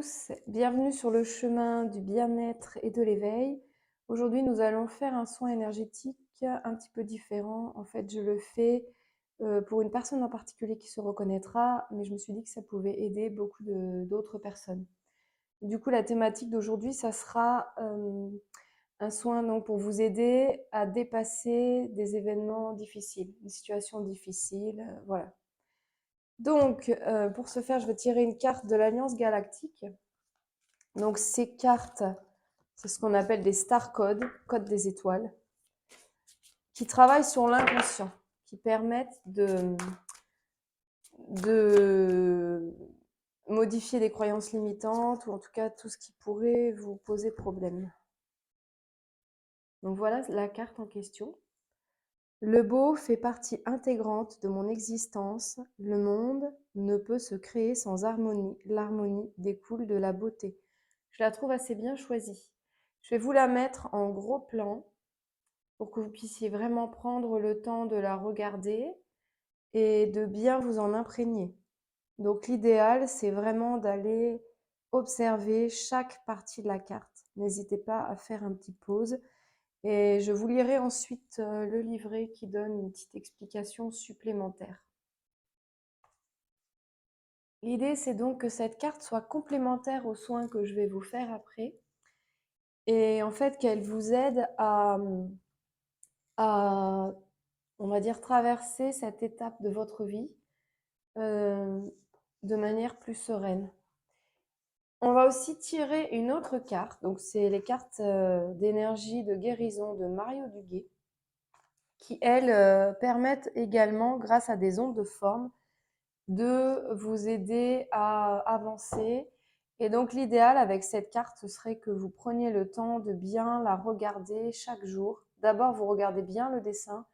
tous, bienvenue sur le chemin du bien-être et de l'éveil. Aujourd'hui, nous allons faire un soin énergétique un petit peu différent. En fait, je le fais pour une personne en particulier qui se reconnaîtra, mais je me suis dit que ça pouvait aider beaucoup d'autres personnes. Du coup, la thématique d'aujourd'hui, ça sera un soin donc, pour vous aider à dépasser des événements difficiles, des situations difficiles, voilà. Donc, pour ce faire, je vais tirer une carte de l'Alliance Galactique. Donc, ces cartes, c'est ce qu'on appelle des star codes, codes des étoiles, qui travaillent sur l'inconscient, qui permettent de modifier des croyances limitantes, ou en tout cas tout ce qui pourrait vous poser problème. Donc, voilà la carte en question. Le beau fait partie intégrante de mon existence. Le monde ne peut se créer sans harmonie. L'harmonie découle de la beauté. Je la trouve assez bien choisie. Je vais vous la mettre en gros plan pour que vous puissiez vraiment prendre le temps de la regarder et de bien vous en imprégner. Donc l'idéal, c'est vraiment d'aller observer chaque partie de la carte. N'hésitez pas à faire un petit pause. Et je vous lirai ensuite le livret qui donne une petite explication supplémentaire. L'idée, c'est donc que cette carte soit complémentaire aux soins que je vais vous faire après. Et en fait, qu'elle vous aide à, on va dire, traverser cette étape de votre vie de manière plus sereine. On va aussi tirer une autre carte. Donc, c'est les cartes d'énergie de guérison de Mario Duguay, qui, elles, permettent également, grâce à des ondes de forme, de vous aider à avancer. Et donc l'idéal avec cette carte, ce serait que vous preniez le temps de bien la regarder chaque jour. D'abord, vous regardez bien le dessin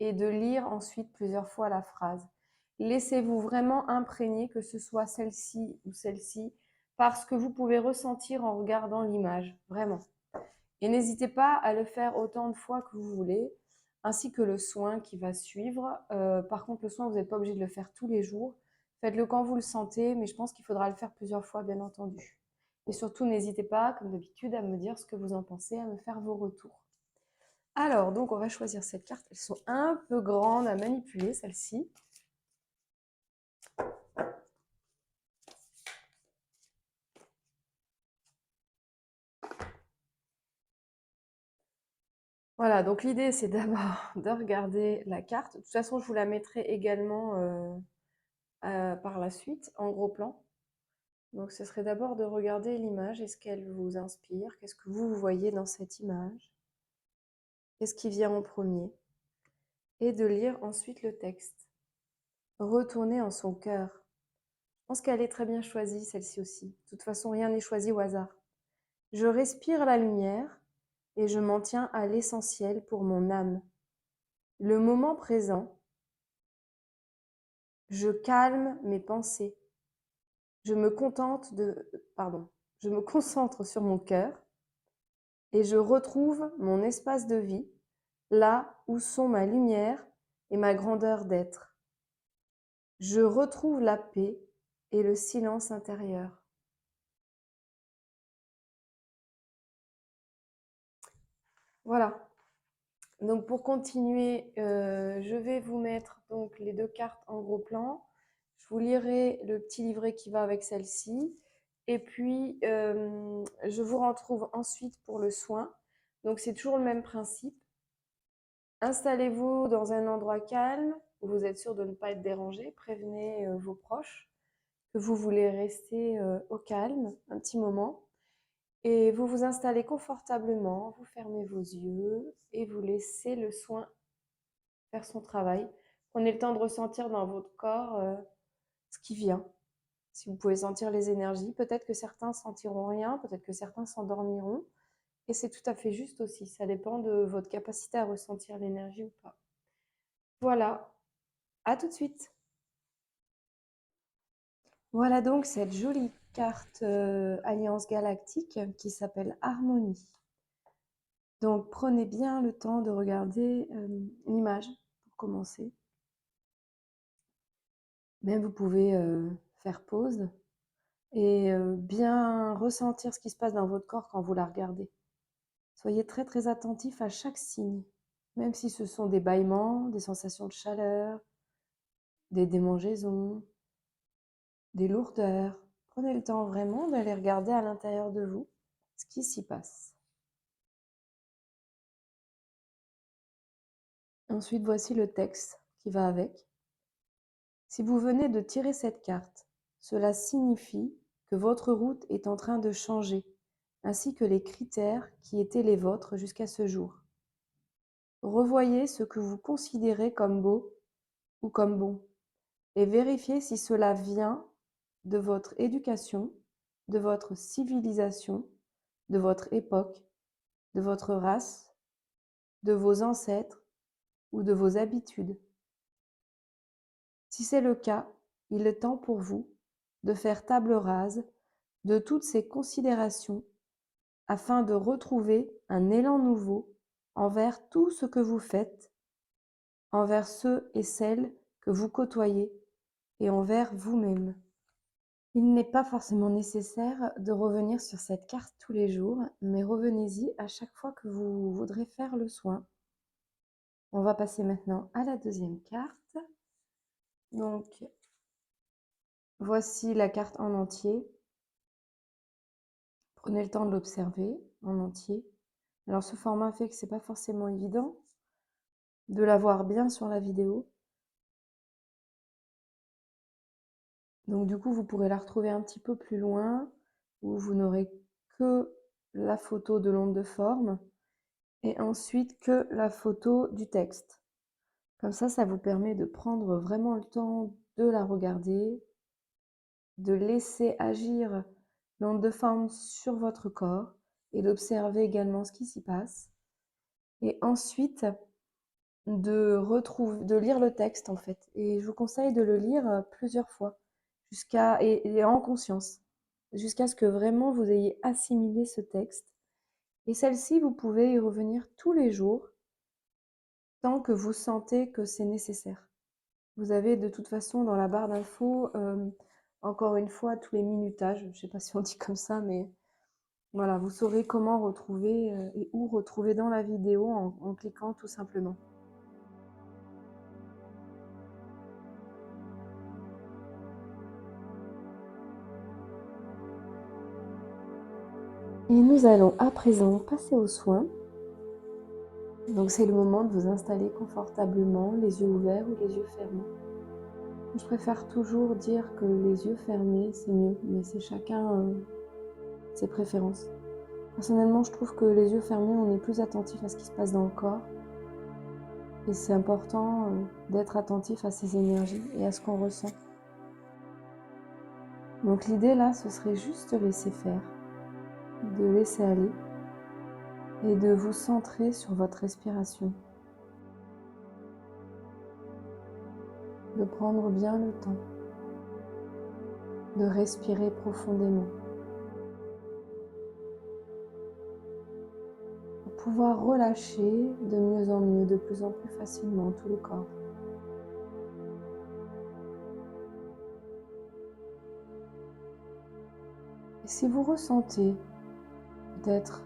et de lire ensuite plusieurs fois la phrase. Laissez-vous vraiment imprégner, que ce soit celle-ci ou celle-ci, parce que vous pouvez ressentir en regardant l'image, vraiment. Et n'hésitez pas à le faire autant de fois que vous voulez, ainsi que le soin qui va suivre. Par contre, le soin, vous n'êtes pas obligé de le faire tous les jours. Faites-le quand vous le sentez, mais je pense qu'il faudra le faire plusieurs fois, bien entendu. Et surtout, n'hésitez pas, comme d'habitude, à me dire ce que vous en pensez, à me faire vos retours. Alors, donc, on va choisir cette carte. Elles sont un peu grandes à manipuler, celles-ci. Voilà, donc l'idée, c'est d'abord de regarder la carte. De toute façon, je vous la mettrai également par la suite, en gros plan. Donc, ce serait d'abord de regarder l'image. Est-ce qu'elle vous inspire? Qu'est-ce que vous voyez dans cette image? Qu'est-ce qui vient en premier? Et de lire ensuite le texte. Retourner en son cœur. Je pense qu'elle est très bien choisie, celle-ci aussi. De toute façon, rien n'est choisi au hasard. Je respire la lumière et je m'en tiens à l'essentiel pour mon âme. Le moment présent, je calme mes pensées. Je me je me concentre sur mon cœur et je retrouve mon espace de vie, là où sont ma lumière et ma grandeur d'être. Je retrouve la paix et le silence intérieur. Voilà. Donc pour continuer, je vais vous mettre donc les deux cartes en gros plan. Je vous lirai le petit livret qui va avec celle-ci. Et puis, je vous retrouve ensuite pour le soin. Donc c'est toujours le même principe. Installez-vous dans un endroit calme où vous êtes sûr de ne pas être dérangé. Prévenez vos proches que vous voulez rester au calme un petit moment. Et vous vous installez confortablement, vous fermez vos yeux et vous laissez le soin faire son travail. Prenez le temps de ressentir dans votre corps ce qui vient. Si vous pouvez sentir les énergies, peut-être que certains sentiront rien, peut-être que certains s'endormiront. Et c'est tout à fait juste aussi. Ça dépend de votre capacité à ressentir l'énergie ou pas. Voilà, à tout de suite. Voilà donc cette jolie carte Alliance Galactique qui s'appelle Harmonie. Donc prenez bien le temps de regarder l'image pour commencer. Même vous pouvez faire pause et bien ressentir ce qui se passe dans votre corps quand vous la regardez. Soyez très très attentif à chaque signe, même si ce sont des bâillements, des sensations de chaleur, des démangeaisons, des lourdeurs. Prenez le temps vraiment d'aller regarder à l'intérieur de vous ce qui s'y passe. Ensuite, voici le texte qui va avec. Si vous venez de tirer cette carte, cela signifie que votre route est en train de changer, ainsi que les critères qui étaient les vôtres jusqu'à ce jour. Revoyez ce que vous considérez comme beau ou comme bon, et vérifiez si cela vient de votre éducation, de votre civilisation, de votre époque, de votre race, de vos ancêtres ou de vos habitudes. Si c'est le cas, il est temps pour vous de faire table rase de toutes ces considérations afin de retrouver un élan nouveau envers tout ce que vous faites, envers ceux et celles que vous côtoyez et envers vous-même. Il n'est pas forcément nécessaire de revenir sur cette carte tous les jours, mais revenez-y à chaque fois que vous voudrez faire le soin. On va passer maintenant à la deuxième carte. Donc, voici la carte en entier. Prenez le temps de l'observer en entier. Alors, ce format fait que c'est pas forcément évident de la voir bien sur la vidéo. Donc, du coup, vous pourrez la retrouver un petit peu plus loin, où vous n'aurez que la photo de l'onde de forme et ensuite que la photo du texte. Comme ça vous permet de prendre vraiment le temps de la regarder, de laisser agir l'onde de forme sur votre corps et d'observer également ce qui s'y passe. Et ensuite, de lire le texte en fait. Et je vous conseille de le lire plusieurs fois, et en conscience, jusqu'à ce que vraiment vous ayez assimilé ce texte. Et celle-ci, vous pouvez y revenir tous les jours, tant que vous sentez que c'est nécessaire. Vous avez de toute façon dans la barre d'infos, encore une fois, tous les minutages, je ne sais pas si on dit comme ça, mais voilà, vous saurez comment retrouver et où retrouver dans la vidéo en cliquant tout simplement. Et nous allons à présent passer aux soins. Donc c'est le moment de vous installer confortablement, les yeux ouverts ou les yeux fermés. Je préfère toujours dire que les yeux fermés, c'est mieux, mais c'est chacun ses préférences. Personnellement, je trouve que les yeux fermés, on est plus attentif à ce qui se passe dans le corps. Et c'est important d'être attentif à ces énergies et à ce qu'on ressent. Donc l'idée là, ce serait juste de laisser faire, de laisser aller et de vous centrer sur votre respiration. De prendre bien le temps de respirer profondément pour pouvoir relâcher de mieux en mieux, de plus en plus facilement tout le corps. Et si vous ressentez peut-être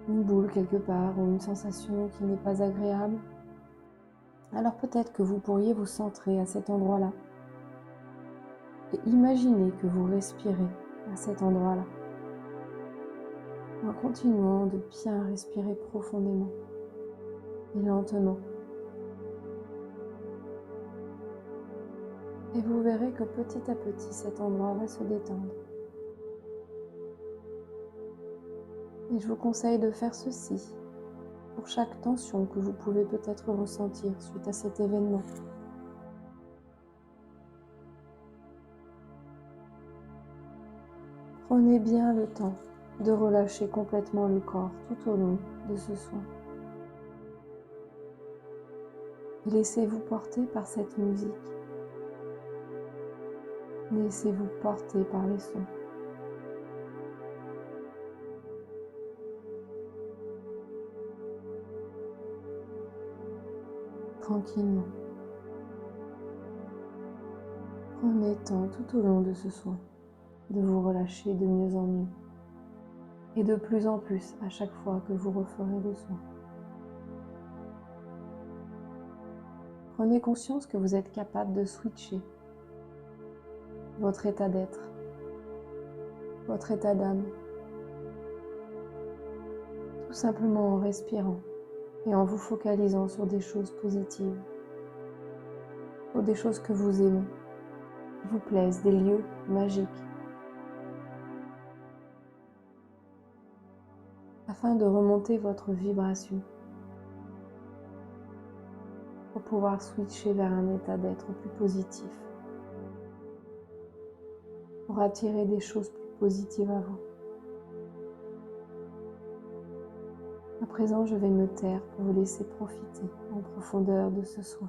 une boule quelque part ou une sensation qui n'est pas agréable, alors peut-être que vous pourriez vous centrer à cet endroit-là et imaginer que vous respirez à cet endroit-là en continuant de bien respirer profondément et lentement. Et vous verrez que petit à petit cet endroit va se détendre. Et je vous conseille de faire ceci pour chaque tension que vous pouvez peut-être ressentir suite à cet événement. Prenez bien le temps de relâcher complètement le corps tout au long de ce soin. Et laissez-vous porter par cette musique. Laissez-vous porter par les sons. Tranquillement. Prenez temps tout au long de ce soin. de vous relâcher de mieux en mieux et de plus en plus à chaque fois que vous referez le soin. Prenez conscience que vous êtes capable de switcher votre état d'être, votre état d'âme, tout simplement en respirant et en vous focalisant sur des choses positives, sur des choses que vous aimez, qui vous plaisent, des lieux magiques, afin de remonter votre vibration pour pouvoir switcher vers un état d'être plus positif, pour attirer des choses plus positives à vous. À présent, je vais me taire pour vous laisser profiter en profondeur de ce soin.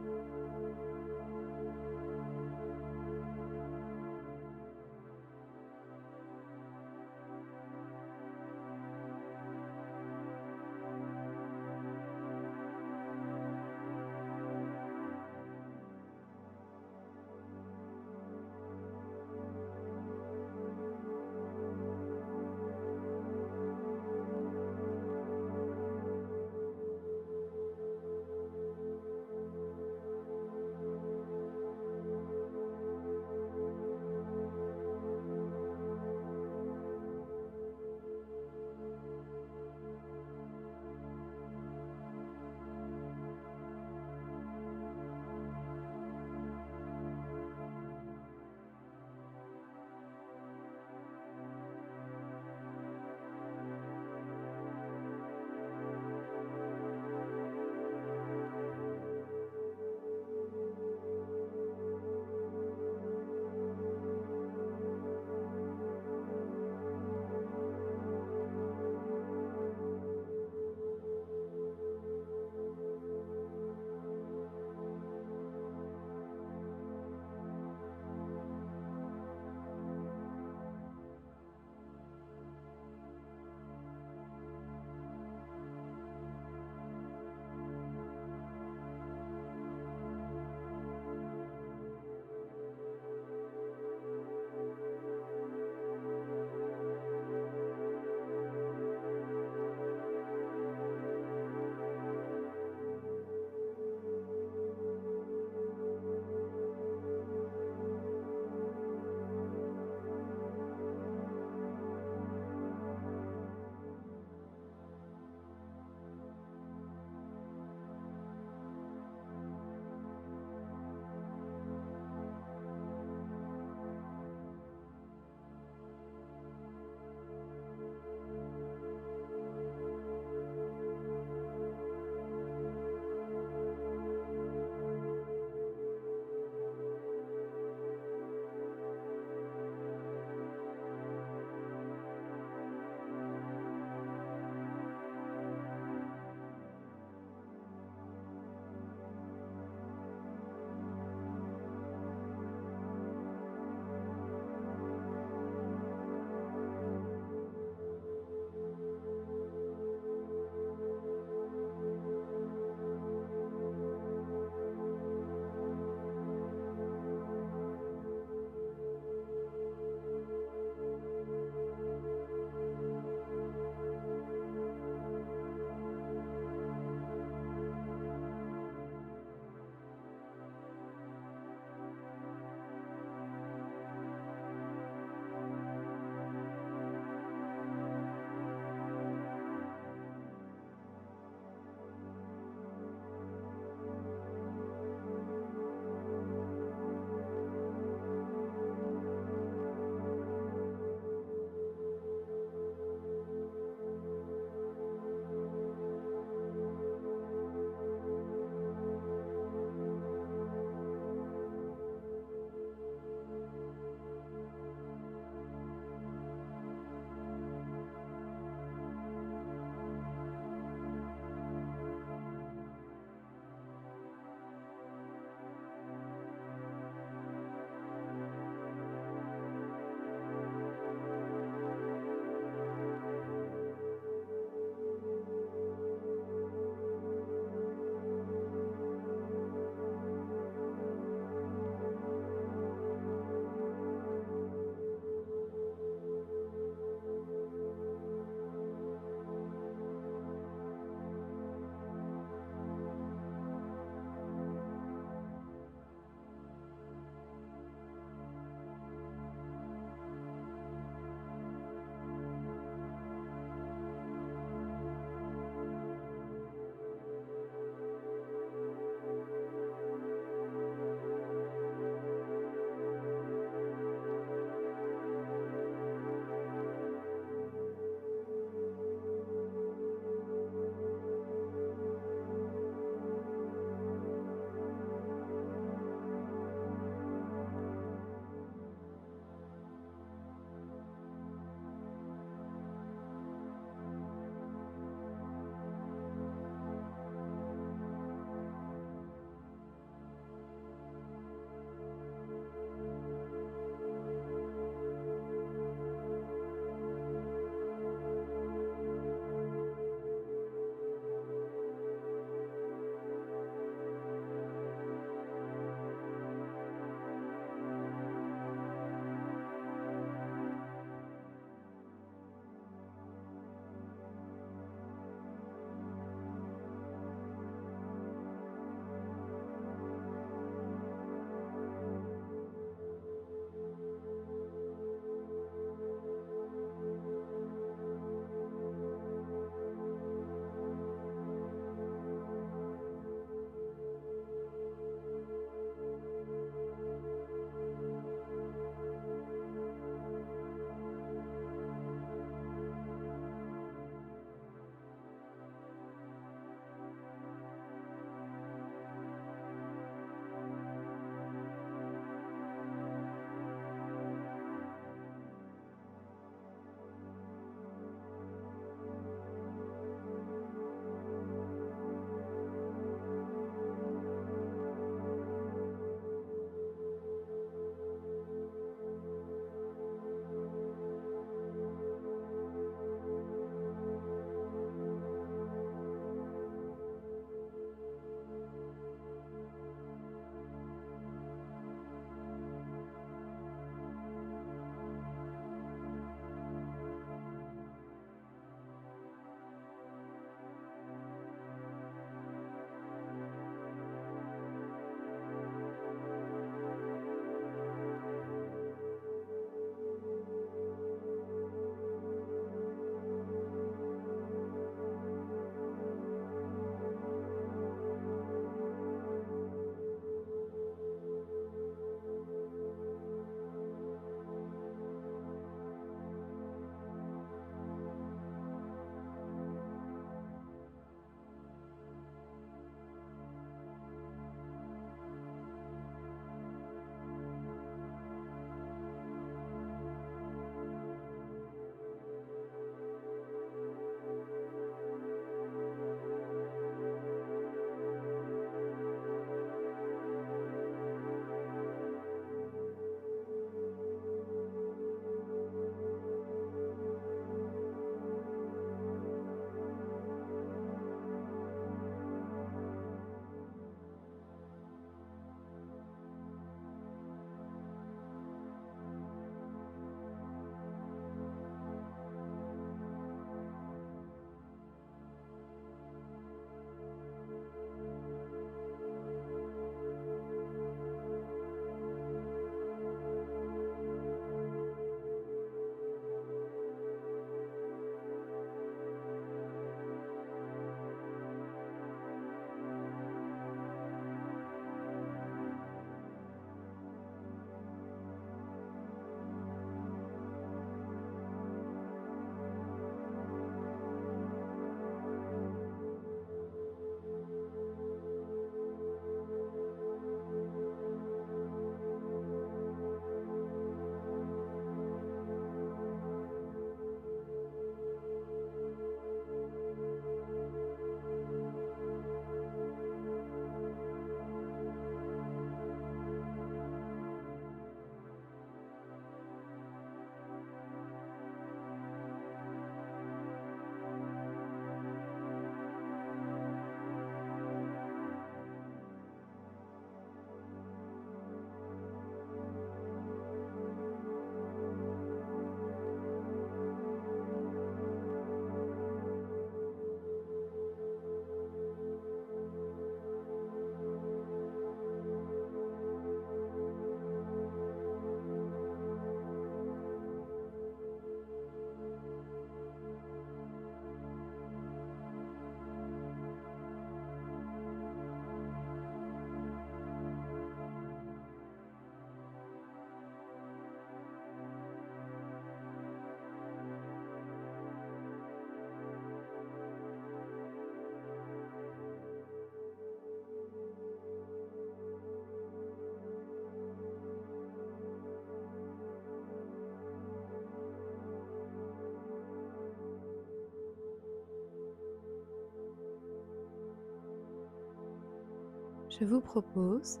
je vous propose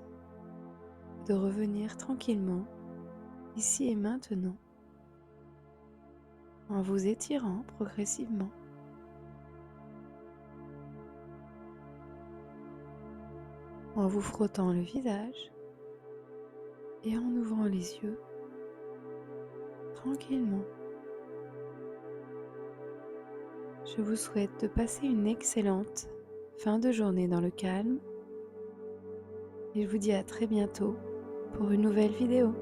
de revenir tranquillement, ici et maintenant, en vous étirant progressivement. En vous frottant le visage et en ouvrant les yeux tranquillement. Je vous souhaite de passer une excellente fin de journée dans le calme et je vous dis à très bientôt pour une nouvelle vidéo.